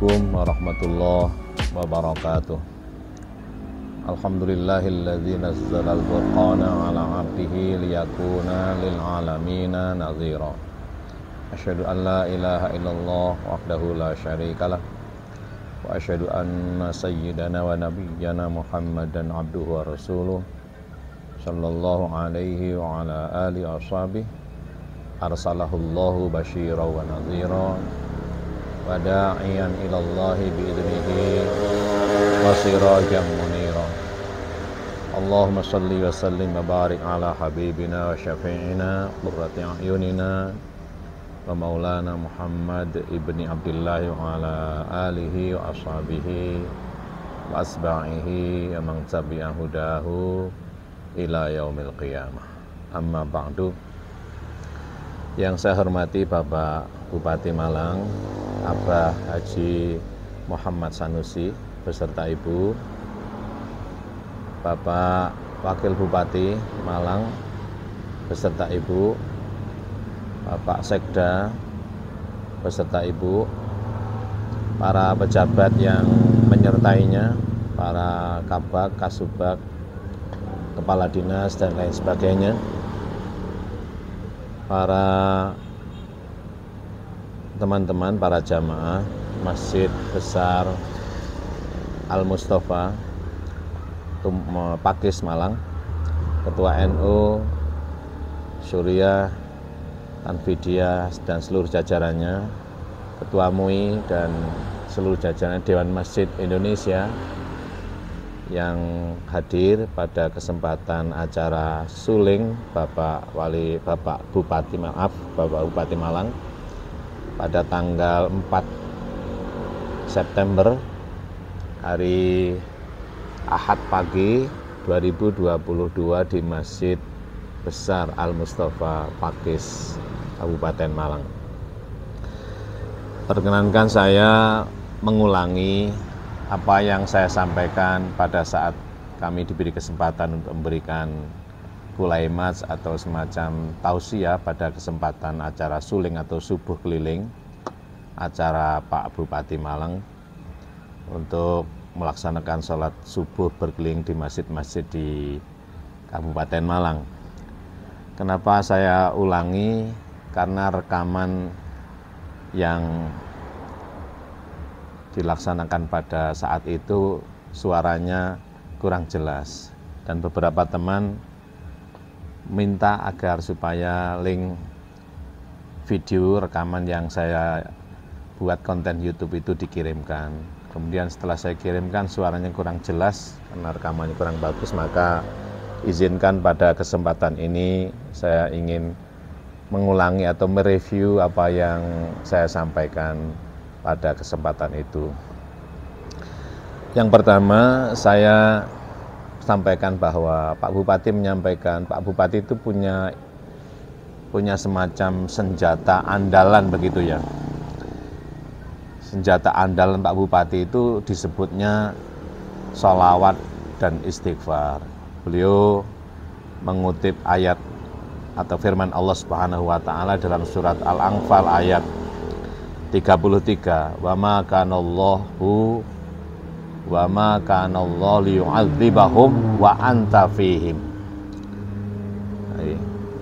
Assalamualaikum warahmatullahi wabarakatuh. Alhamdulillahilladzi nazzala al-furqana ala 'abdihi liyakuna lil 'alamina nadhira. Asyhadu an la ilaha illallah wahdahu la syarikalah wa asyhadu anna sayyidana wa nabiyyana Muhammadan abduhu wa rasuluh sallallahu alaihi wa ala alihi washabihi arsalahullahu basyira wa nadhira wa da'iyan ilallahi bi'idnihi wa sirajan munira. Allahumma salli wa sallim wa barik ala habibina wa syafi'ina qurrati a'yunina wa maulana Muhammad ibni Abdullah wa ala alihi wa ashabihi wa asba'ihi wa man tabi'a hudahu ila yaumil qiyamah. Amma ba'du. Yang saya hormati Bapak Bupati Malang, Abah Haji Muhammad Sanusi beserta Ibu, Bapak Wakil Bupati Malang beserta Ibu, Bapak Sekda beserta Ibu, para pejabat yang menyertainya, para kabak, kasubag, kepala dinas dan lain sebagainya, para teman-teman, para jamaah Masjid Besar Al-Mustafa Pakis Malang, Ketua NU, Suriah, Tanfidiyah dan seluruh jajarannya, Ketua MUI dan seluruh jajaran Dewan Masjid Indonesia yang hadir pada kesempatan acara suling Bapak Bupati Malang pada tanggal 4 September hari Ahad pagi 2022 di Masjid Besar Al-Mustafa Pakis Kabupaten Malang. Perkenankan saya mengulangi apa yang saya sampaikan pada saat kami diberi kesempatan untuk memberikan kulaimat atau semacam tausiah pada kesempatan acara suling atau subuh keliling acara Pak Bupati Malang untuk melaksanakan sholat subuh berkeliling di masjid-masjid di Kabupaten Malang. Kenapa saya ulangi? Karena rekaman yang dilaksanakan pada saat itu suaranya kurang jelas dan beberapa teman minta agar supaya link video rekaman yang saya buat konten YouTube itu dikirimkan. Kemudian setelah saya kirimkan suaranya kurang jelas karena rekamannya kurang bagus, maka izinkan pada kesempatan ini saya ingin mengulangi atau mereview apa yang saya sampaikan pada kesempatan itu. Yang pertama, saya sampaikan bahwa Pak Bupati menyampaikan, Pak Bupati itu punya semacam senjata andalan begitu ya. Senjata andalan Pak Bupati itu disebutnya sholawat dan istighfar. Beliau mengutip ayat atau firman Allah Subhanahu wa taala dalam surat Al-Anfal ayat 33, wa ma kanallahu liyu'adzibahum wa anta fihim.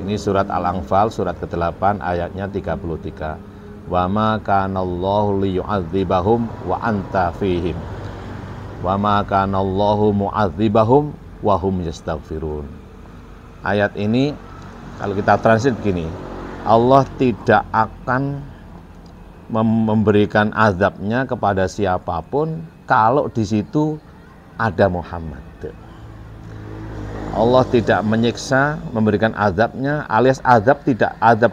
Ini surat Al-Anfal surat ke-8 ayatnya 33. Wa ma kanallahu liyu'adzibahum wa anta fihim. Wa ma kanallahu mu'adzibahum wa hum yastaghfirun. Ayat ini kalau kita translate begini, Allah tidak akan memberikan azabnya kepada siapapun kalau di situ ada Muhammad. Allah tidak menyiksa, memberikan azabnya, alias azab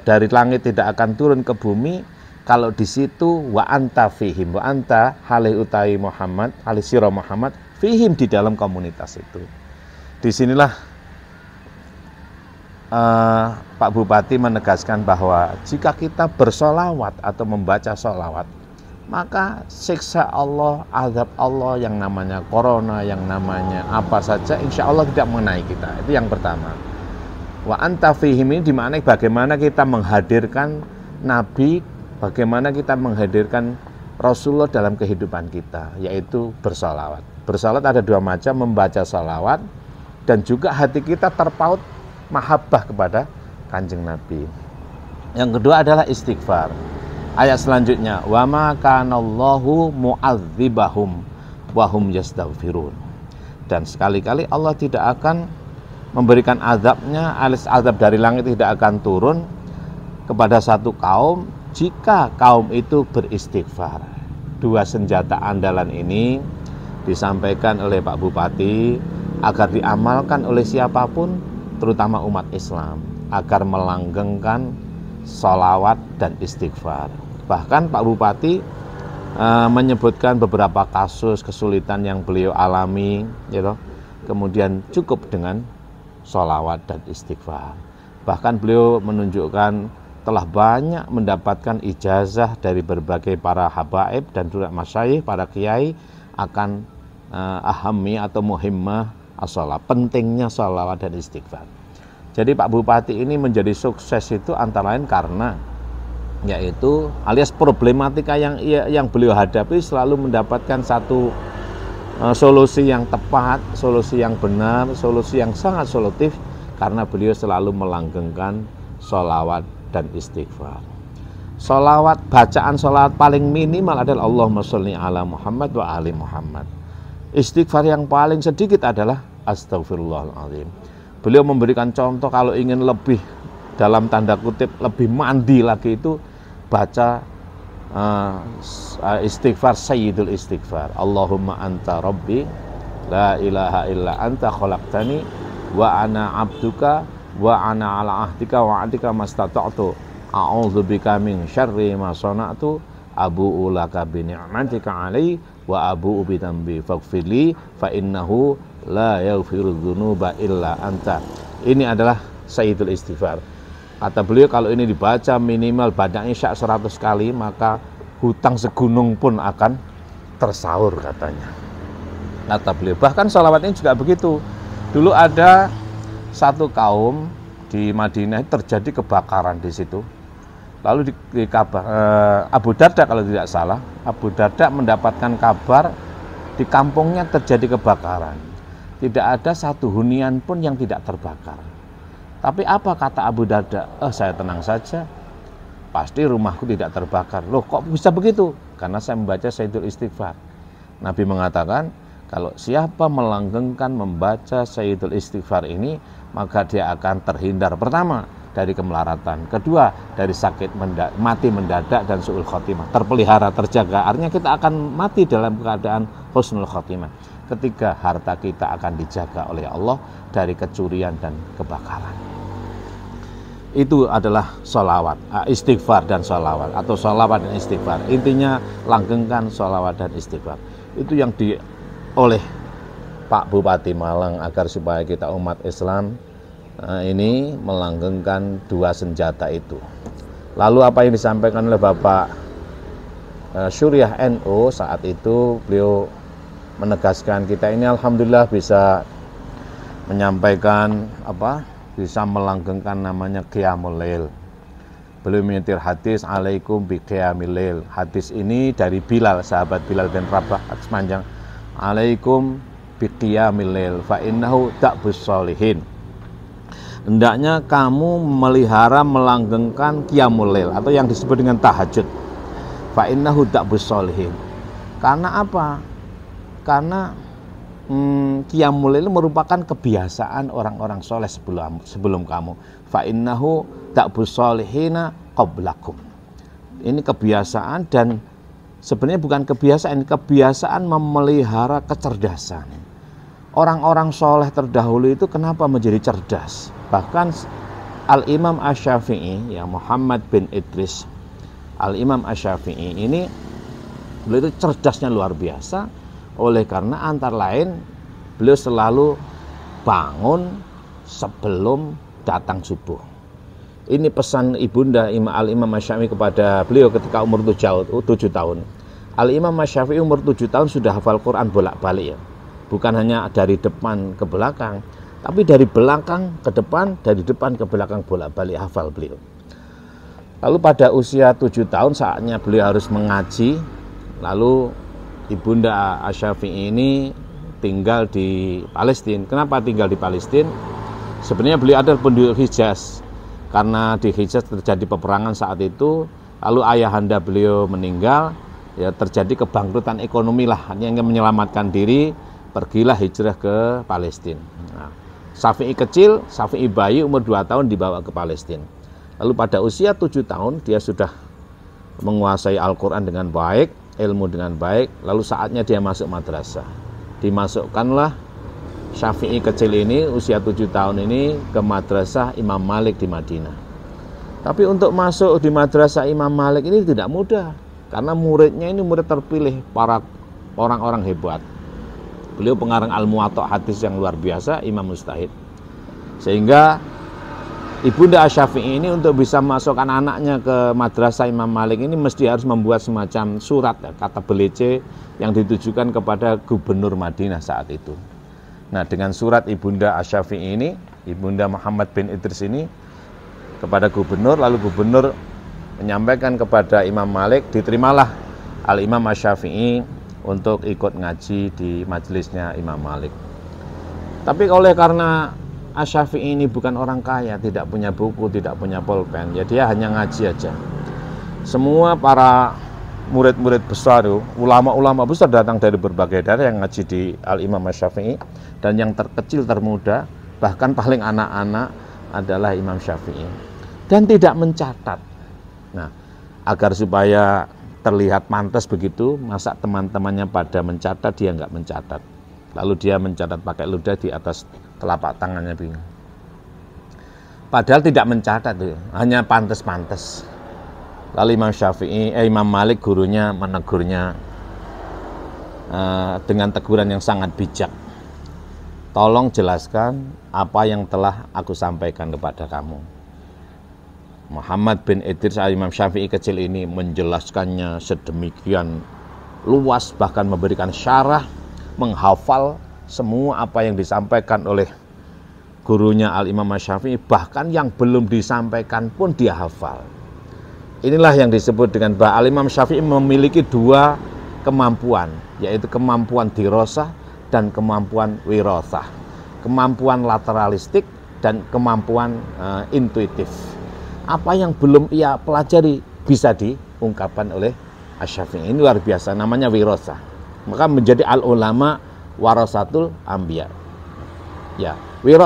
dari langit tidak akan turun ke bumi kalau di situ wa anta fihim, wa anta halih utai Muhammad, halih sira Muhammad fihim, di dalam komunitas itu. Disinilah Pak Bupati menegaskan bahwa jika kita bersolawat atau membaca solawat, maka siksa Allah, azab Allah yang namanya corona, yang namanya apa saja, insya Allah tidak mengenai kita. Itu yang pertama. Wa anta fihim ini dimana bagaimana kita menghadirkan Nabi, bagaimana kita menghadirkan Rasulullah dalam kehidupan kita, yaitu bersolawat. Bersolawat ada dua macam, membaca solawat dan juga hati kita terpaut mahabbah kepada Kanjeng Nabi. Yang kedua adalah istighfar. Ayat selanjutnya, wa ma kanallahu mu'adzibahum wa hum yastaghfirun. Dan sekali-kali Allah tidak akan memberikan azabnya, alias azab dari langit tidak akan turun kepada satu kaum jika kaum itu beristighfar. Dua senjata andalan ini disampaikan oleh Pak Bupati agar diamalkan oleh siapapun, terutama umat Islam, agar melanggengkan sholawat dan istighfar. Bahkan Pak Bupati menyebutkan beberapa kasus kesulitan yang beliau alami, gitu. Kemudian cukup dengan sholawat dan istighfar. Bahkan beliau menunjukkan telah banyak mendapatkan ijazah dari berbagai para habaib dan juga masyayikh, para kiai akan ahami atau muhimmah as-sholawat, pentingnya sholawat dan istighfar. Jadi Pak Bupati ini menjadi sukses itu antara lain karena yaitu alias problematika yang beliau hadapi selalu mendapatkan satu solusi yang tepat, solusi yang benar, solusi yang sangat solutif karena beliau selalu melanggengkan sholawat dan istighfar. Sholawat, bacaan sholawat paling minimal adalah Allahumma sholli ala Muhammad wa ali Muhammad. Istighfar yang paling sedikit adalah astagfirullahaladzim. Beliau memberikan contoh kalau ingin lebih dalam tanda kutip lebih mandi lagi itu baca istighfar, sayyidul istighfar. Allahumma anta rabbi la ilaha illa anta khalaqtani wa ana abduka wa ana ala ahdika wa ahdika mastata'tu a'udzubika min syarri ma sana'tu abu'u laka bi ni'matika 'alai wa abu'u bi dzambi faghfirli fa innahu la yaghfiru dzunuba illa anta. Ini adalah sayyidul istighfar. Kata beliau kalau ini dibaca minimal badan isya 100 kali maka hutang segunung pun akan tersaur katanya. Kata beliau. Bahkan sholawat ini juga begitu. Dulu ada satu kaum di Madinah terjadi kebakaran di situ. Lalu di kabar Abu Darda kalau tidak salah, Abu Darda mendapatkan kabar di kampungnya terjadi kebakaran. Tidak ada satu hunian pun yang tidak terbakar. Tapi apa kata Abu Darda? Saya tenang saja, pasti rumahku tidak terbakar. Loh kok bisa begitu? Karena saya membaca Sayyidul Istighfar. Nabi mengatakan, kalau siapa melanggengkan membaca Sayyidul Istighfar ini, maka dia akan terhindar. Pertama, dari kemelaratan. Kedua, dari sakit mati mendadak dan su'ul khotimah. Terpelihara, terjaga. Artinya kita akan mati dalam keadaan husnul khotimah. Ketiga, harta kita akan dijaga oleh Allah dari kecurian dan kebakaran. Itu adalah sholawat, istighfar dan sholawat, atau sholawat dan istighfar. Intinya langgengkan sholawat dan istighfar. Itu yang oleh Pak Bupati Malang agar supaya kita umat Islam ini melanggengkan dua senjata itu. Lalu apa yang disampaikan oleh Bapak Syuriah NU saat itu, beliau menegaskan kita ini alhamdulillah bisa menyampaikan bisa melanggengkan namanya Qiyamul Lail. Beliau menyetir hadis alaikum bi qiyamil lail. Hadis ini dari Bilal, sahabat Bilal bin Rabah, hadis panjang. Alaikum bi qiyamil lail fa innahu da'bus sholihin. Hendaknya kamu melihara melanggengkan qiyamul lail atau yang disebut dengan tahajud. Fa innahu da'bus sholihin. Karena apa? Karena qiyamul lail merupakan kebiasaan orang-orang soleh sebelum kamu. Fa innahu da'bus sholihina qablakum. Ini kebiasaan dan sebenarnya bukan kebiasaan memelihara kecerdasan. Orang-orang soleh terdahulu itu kenapa menjadi cerdas? Bahkan Al-Imam Asy-Syafi'i, ya Muhammad bin Idris Al-Imam Asy-Syafi'i ini beliau itu cerdasnya luar biasa. Oleh karena antara lain beliau selalu bangun sebelum datang subuh. Ini pesan ibunda Al-Imam Asy-Syafi'i kepada beliau ketika umur 7 tahun. Al-Imam Asy-Syafi'i umur 7 tahun sudah hafal Quran bolak-balik ya. Bukan hanya dari depan ke belakang, tapi dari belakang ke depan, dari depan ke belakang bolak-balik hafal beliau. Lalu pada usia 7 tahun saatnya beliau harus mengaji, Lalu Ibunda Asy-Syafi'i ini tinggal di Palestina. Kenapa tinggal di Palestina? Sebenarnya beliau adalah penduduk Hijaz. Karena di Hijaz terjadi peperangan saat itu, lalu ayahanda beliau meninggal, ya terjadi kebangkrutan ekonomi lah. Hanya ingin menyelamatkan diri, pergilah hijrah ke Palestina. Nah, Syafi'i kecil, Syafi'i bayi umur 2 tahun dibawa ke Palestina. Lalu pada usia 7 tahun dia sudah menguasai Al-Quran dengan baik, ilmu dengan baik, lalu saatnya dia masuk madrasah. Dimasukkanlah Syafi'i kecil ini, usia 7 tahun ini, ke madrasah Imam Malik di Madinah. Tapi untuk masuk di madrasah Imam Malik ini tidak mudah, karena muridnya ini murid terpilih, para orang-orang hebat. Beliau pengarang Al-Muwatta' hadis yang luar biasa, Imam Mujtahid. Sehingga Ibunda Asy-Syafi'i ini untuk bisa masukkan anaknya ke madrasah Imam Malik ini mesti harus membuat semacam surat, ya, kata belece yang ditujukan kepada gubernur Madinah saat itu. Nah, dengan surat Ibunda Asy-Syafi'i ini, Ibunda Muhammad bin Idris ini kepada gubernur, lalu gubernur menyampaikan kepada Imam Malik, diterimalah Al-Imam Asy-Syafi'i untuk ikut ngaji di majelisnya Imam Malik. Tapi karena Asy-Syafi'i ini bukan orang kaya, tidak punya buku, tidak punya pulpen, ya dia hanya ngaji aja. Semua para murid-murid besar, ulama-ulama besar datang dari berbagai daerah yang ngaji di Al-Imam Asy-Syafi'i, dan yang terkecil, termuda, bahkan paling anak-anak adalah Imam Syafi'i, dan tidak mencatat. Nah, agar supaya terlihat pantas begitu, masa teman-temannya pada mencatat, dia nggak mencatat. Lalu dia mencatat pakai ludah di atas telapak tangannya bingung. Padahal tidak mencatat, hanya pantas-pantas. Lalu Imam Malik gurunya menegurnya dengan teguran yang sangat bijak. Tolong jelaskan apa yang telah aku sampaikan kepada kamu. Muhammad bin Idris Imam Syafi'i kecil ini menjelaskannya sedemikian luas, bahkan memberikan syarah, menghafal semua apa yang disampaikan oleh gurunya Al-Imam Asy-Syafi'i, bahkan yang belum disampaikan pun dia hafal. Inilah yang disebut dengan bahwa Al-Imam Syafi'i memiliki 2 kemampuan, yaitu kemampuan dirosah dan kemampuan wirosah, kemampuan lateralistik dan kemampuan intuitif. Apa yang belum ia pelajari bisa diungkapkan oleh Asy-Syafi'i. Ini luar biasa, namanya wirosah. Maka menjadi al-ulama warasatul anbiya. Ya, wirosah